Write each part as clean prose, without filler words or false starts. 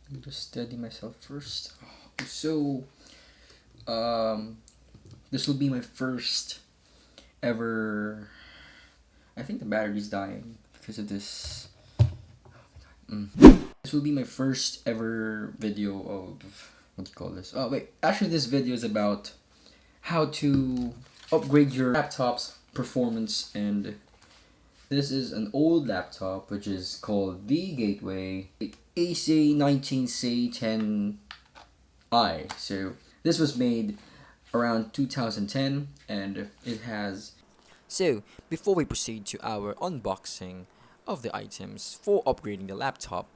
Let me just steady myself first. So, this will be my first ever. I think the battery's dying because of this. This will be my first ever video of, what do you call this? Oh wait, actually this video is about how to upgrade your laptop's performance, and this is an old laptop which is called the Gateway AC19C10i. So this was made around 2010 and it has. So, before we proceed to our unboxing of the items for upgrading the laptop,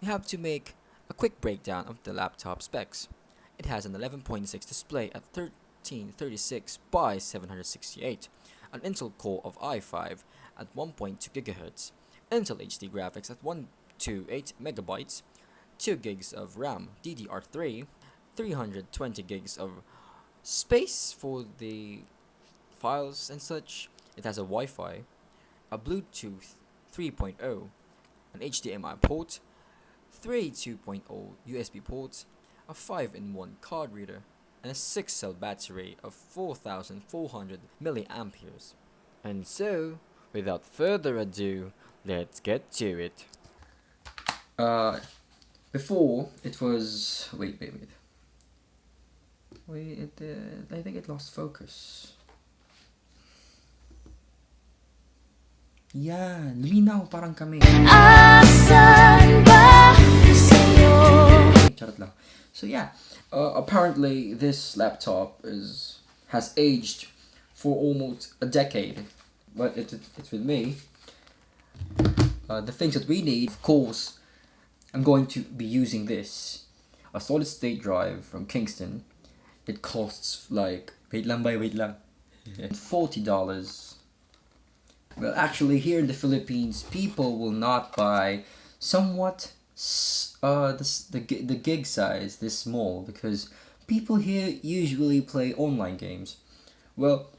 we have to make a quick breakdown of the laptop specs. It has an 11.6 display at 1336 by 768, an Intel Core of i5 at 1.2 GHz, Intel HD graphics at 128 MB, 2 gigs of RAM DDR3, 320 gigs of space for the files and such. It has a Wi-Fi, a Bluetooth 3.0, an HDMI port, 3 2.0 USB ports, a 5-in-1 card reader, and a 6-cell battery of 4,400 milliamperes. And so, without further ado, let's get to it. Before it was. Wait, I think it lost focus. Yeah, linaw parang kami. Asan ba sa'yo? Charot lang. So yeah, apparently this laptop has aged for almost a decade, but it's with me. The things that we need, of course, I'm going to be using this, a solid state drive from Kingston. It costs like, wait lang, $40. Well, actually, here in the Philippines, people will not buy somewhat the gig size this small, because people here usually play online games. Well,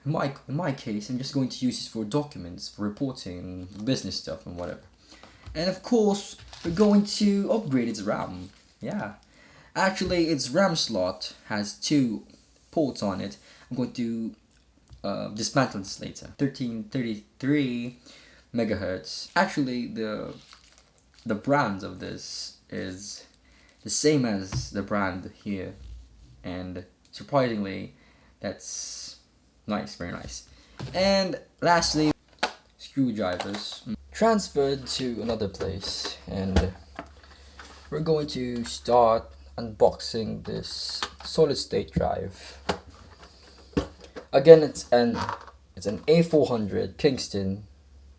in my case, I'm just going to use this for documents, for reporting, business stuff, and whatever. And of course, we're going to upgrade its RAM. Yeah, actually, its RAM slot has 2 ports on it. I'm going to dismantle this later. 1333 megahertz. Actually, the brand of this is the same as the brand here, and surprisingly, that's nice, very nice. And lastly, screwdrivers transferred to another place, and we're going to start unboxing this solid state drive. Again, it's an A400 Kingston.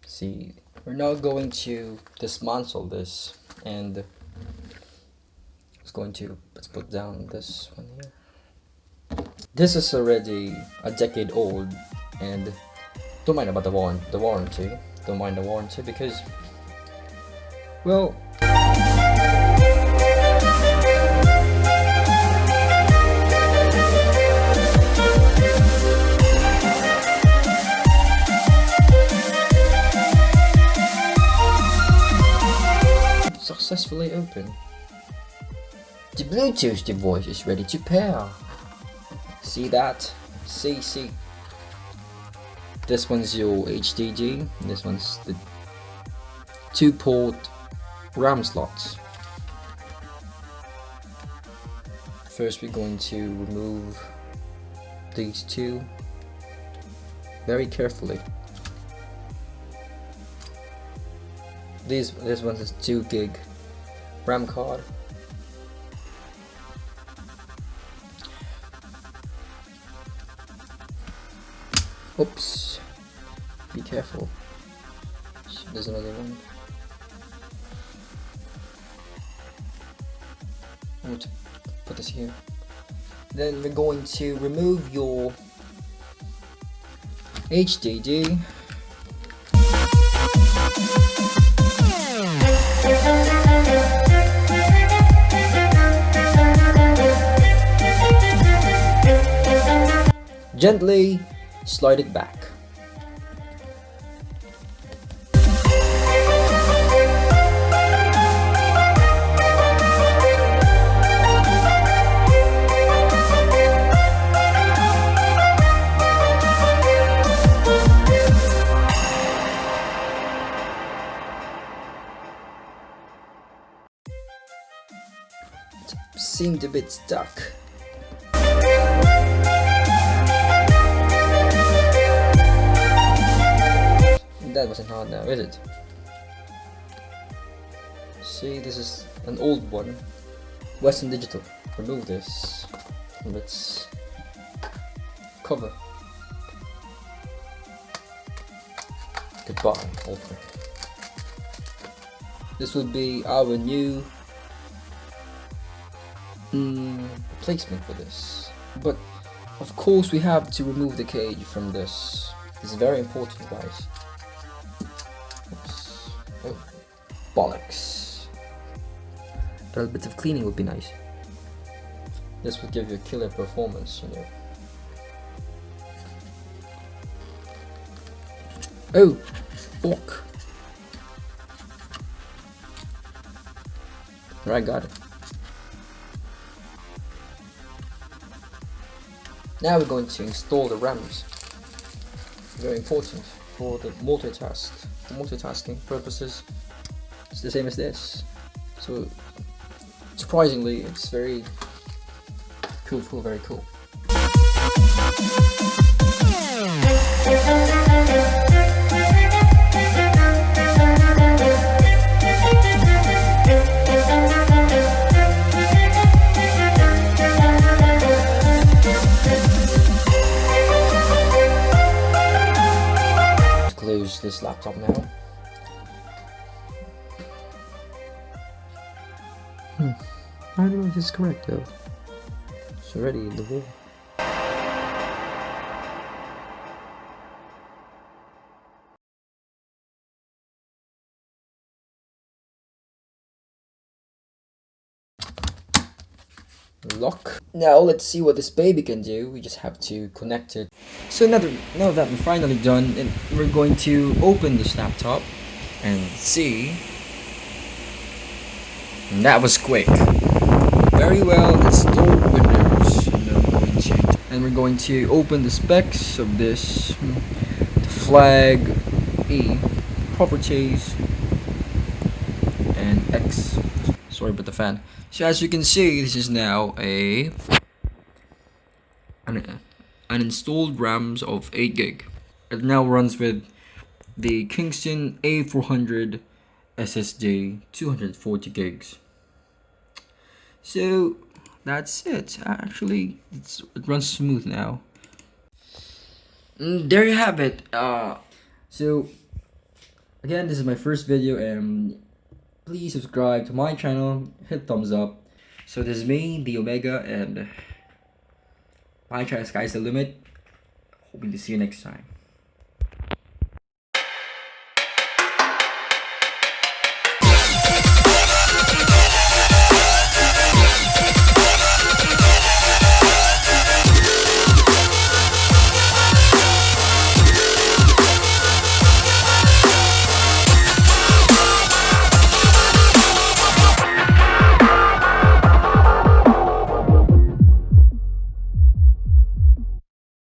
See, we're now going to dismantle this, and let's put down this one here. This is already a decade old, and don't mind about the warranty. Don't mind the warranty because, well, successfully open. The Bluetooth device is ready to pair. See that? See. This one's your HDD. This one's the 2-port RAM slots. First, we're going to remove these 2 very carefully. This one is 2 gig RAM card. Oops, be careful. There's another one. I'm going to put this here. Then we're going to remove your HDD. Gently slide it back. seemed a bit stuck. That wasn't hard now, is it? See, this is an old one. Western Digital. Remove this. Let's cover. Goodbye, old friend. This would be our new replacement for this. But of course we have to remove the cage from this. This is very important, guys. Oops. Oh, bollocks. A little bit of cleaning would be nice. This would give you a killer performance, you know. Oh, fuck. Right, got it. Now we're going to install the RAMs. Very important for the multitasking purposes. It's the same as this. So surprisingly, it's very cool, very cool. Close this laptop now. I don't know if it's correct though. It's already in the wall. Lock. Now let's see what this baby can do. We just have to connect it. So now that we're finally done, and we're going to open this laptop and see. And that was quick. Very well installed Windows. And we're going to open the specs of this. The flag E, properties, and X. Sorry about the fan. So as you can see, this is now an installed RAMs of 8 gig. It now runs with the Kingston A400 SSD, 240 gigs. So that's it. Actually, it runs smooth now. There you have it. So again, this is my first video, and please subscribe to my channel, hit thumbs up. So this is me, the Omega, and my channel, sky's the limit. Hoping to see you next time.